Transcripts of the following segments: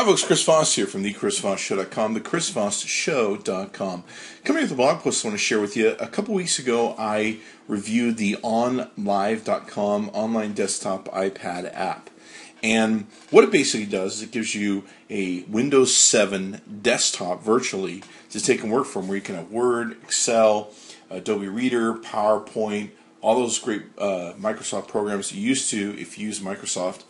folks, Chris Voss here from thechrisvossshow.com, thechrisvossshow.com. Coming with a blog post I want to share with you. A couple weeks ago, I reviewed the Onlive.com online desktop iPad app. And what it basically does is it gives you a Windows 7 desktop virtually to take and work from, where you can have Word, Excel, Adobe Reader, PowerPoint, all those great Microsoft programs you used to if you use Microsoft,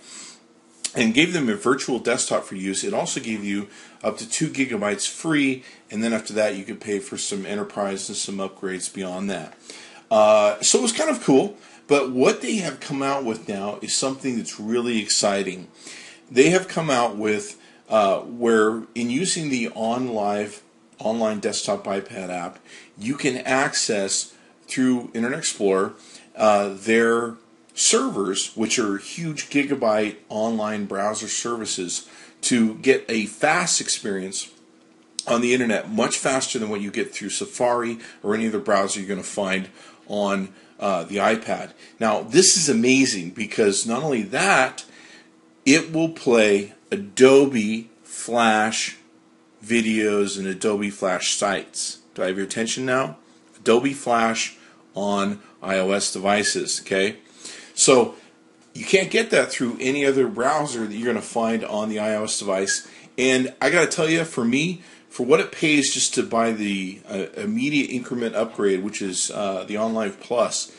and gave them a virtual desktop for use. It also gave you up to 2 gigabytes free, and then after that you could pay for some enterprise and some upgrades beyond that. So it was kind of cool, but what they have come out with now is something that's really exciting. They have come out with where in using the Onlive online desktop iPad app, you can access through Internet Explorer their servers, which are huge gigabyte online browser services, to get a fast experience on the internet, much faster than what you get through Safari or any other browser you're going to find on the iPad. Now, this is amazing because not only that, it will play Adobe Flash videos and Adobe Flash sites. Do I have your attention now? Adobe Flash on iOS devices, okay? So you can't get that through any other browser that you're going to find on the iOS device. And I got to tell you, for me, for what it pays just to buy the immediate increment upgrade, which is the Onlive Plus,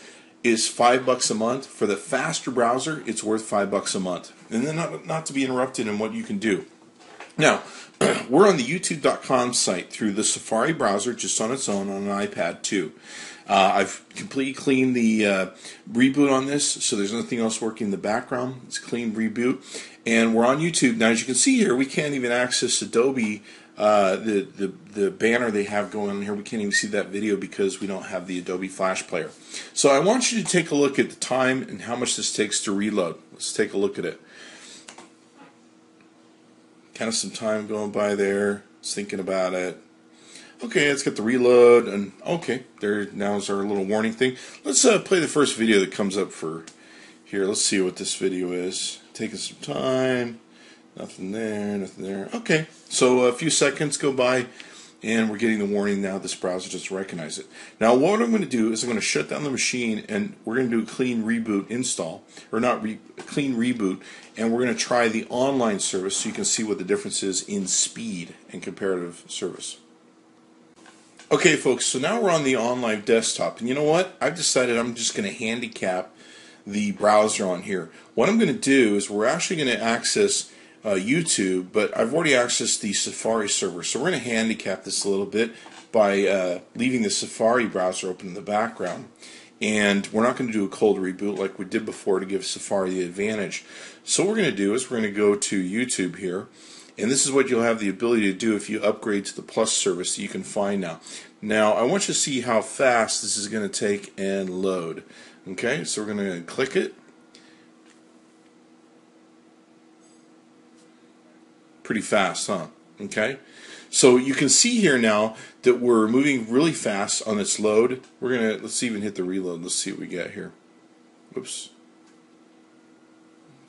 is $5 a month. For the faster browser, it's worth $5 a month. And then not to be interrupted in what you can do. Now, we're on the YouTube.com site through the Safari browser, just on its own, on an iPad too. I've completely cleaned the reboot on this, so there's nothing else working in the background. It's a clean reboot. And we're on YouTube. Now, as you can see here, we can't even access Adobe, the banner they have going on here. We can't even see that video because we don't have the Adobe Flash Player. So I want you to take a look at the time and how much this takes to reload. Let's take a look at it. Kind of some time going by there. Just thinking about it. Okay, let's get the reload, and okay, there now is our little warning thing. Let's play the first video that comes up for here. Let's see what this video is. Taking some time. Nothing there, nothing there. Okay, so a few seconds go by, and we're getting the warning now. This browser doesn't recognize it. Now, what I'm going to do is I'm going to shut down the machine, and we're going to do a clean reboot install, or not clean reboot, and we're going to try the online service so you can see what the difference is in speed and comparative service. Okay, folks, so now we're on the Onlive desktop, and you know what? I've decided I'm just going to handicap the browser on here. What I'm going to do is we're actually going to access YouTube, but I've already accessed the Safari server, so we're going to handicap this a little bit by leaving the Safari browser open in the background. And we're not going to do a cold reboot like we did before to give Safari the advantage. So what we're going to do is we're going to go to YouTube here. And this is what you'll have the ability to do if you upgrade to the Plus service that you can find now. Now, I want you to see how fast this is going to take and load. Okay, so we're going to click it. Pretty fast, huh? Okay, so you can see here now that we're moving really fast on its load. Let's even hit the reload. Let's see what we get here. Whoops.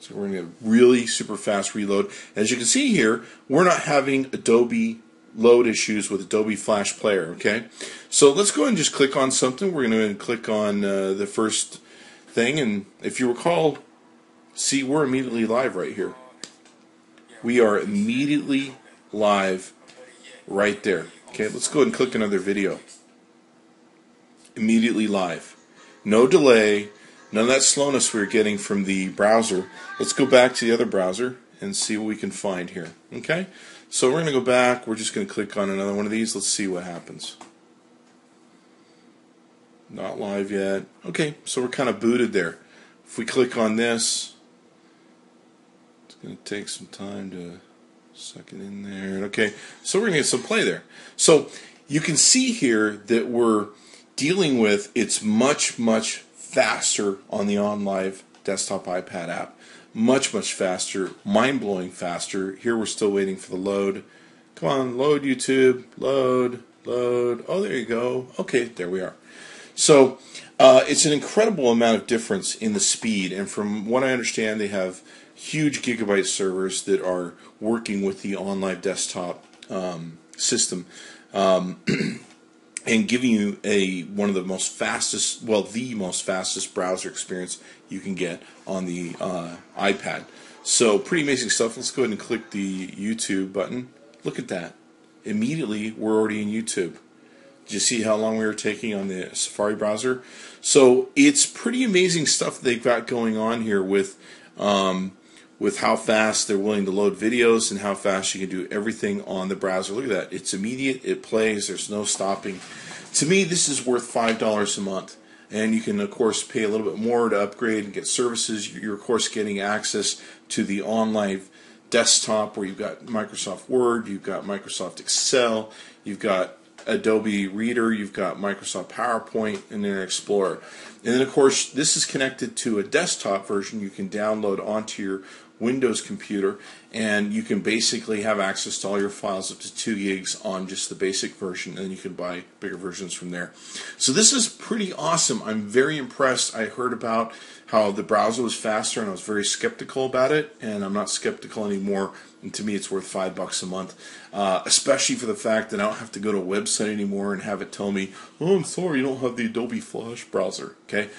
So we're going to get a really super fast reload. As you can see here, we're not having Adobe load issues with Adobe Flash Player, okay? So let's go ahead and just click on something. We're going to click on the first thing, and if you recall, see, we're immediately live right here. We are immediately live right there. Okay, let's go ahead and click another video. Immediately live. No delay. None of that slowness we were getting from the browser. Let's go back to the other browser and see what we can find here. Okay? So we're going to go back. We're just going to click on another one of these. Let's see what happens. Not live yet. Okay, so we're kind of booted there. If we click on this, it's going to take some time to suck it in there. Okay, so we're going to get some play there. So you can see here that we're dealing with, it's much, much faster on the Onlive desktop iPad app. Much, much faster, mind-blowing faster. Here we're still waiting for the load. Come on, load YouTube, load. Oh, there you go. Okay, there we are. So it's an incredible amount of difference in the speed, and from what I understand, they have huge gigabyte servers that are working with the Onlive desktop system, and giving you one of the most fastest, the most fastest browser experience you can get on the iPad. So pretty amazing stuff. Let's go ahead and click the YouTube button. Look at that. Immediately, we're already in YouTube. Did you see how long we were taking on the Safari browser? So it's pretty amazing stuff they've got going on here with how fast they're willing to load videos and how fast you can do everything on the browser. Look at that. It's immediate. It plays. There's no stopping. To me, this is worth $5 a month. And you can, of course, pay a little bit more to upgrade and get services. You're, of course, getting access to the Onlive desktop where you've got Microsoft Word, you've got Microsoft Excel, you've got Adobe Reader, you've got Microsoft PowerPoint, and Internet Explorer. And then, of course, this is connected to a desktop version you can download onto your Windows computer, and you can basically have access to all your files up to 2 gigs on just the basic version, and then you can buy bigger versions from there. So this is pretty awesome. I'm very impressed. I heard about how the browser was faster, and I was very skeptical about it, and I'm not skeptical anymore. And to me, it's worth $5 a month, especially for the fact that I don't have to go to a website anymore and have it tell me, "Oh, I'm sorry, you don't have the Adobe Flash browser." Okay,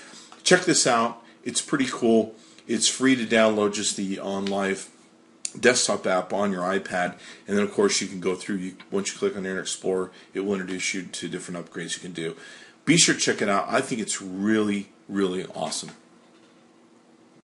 check this out. It's pretty cool. It's free to download, just the Onlive desktop app on your iPad, and then of course you can go through. Once you click on Internet Explorer, it will introduce you to different upgrades you can do. Be sure to check it out. I think it's really, really awesome.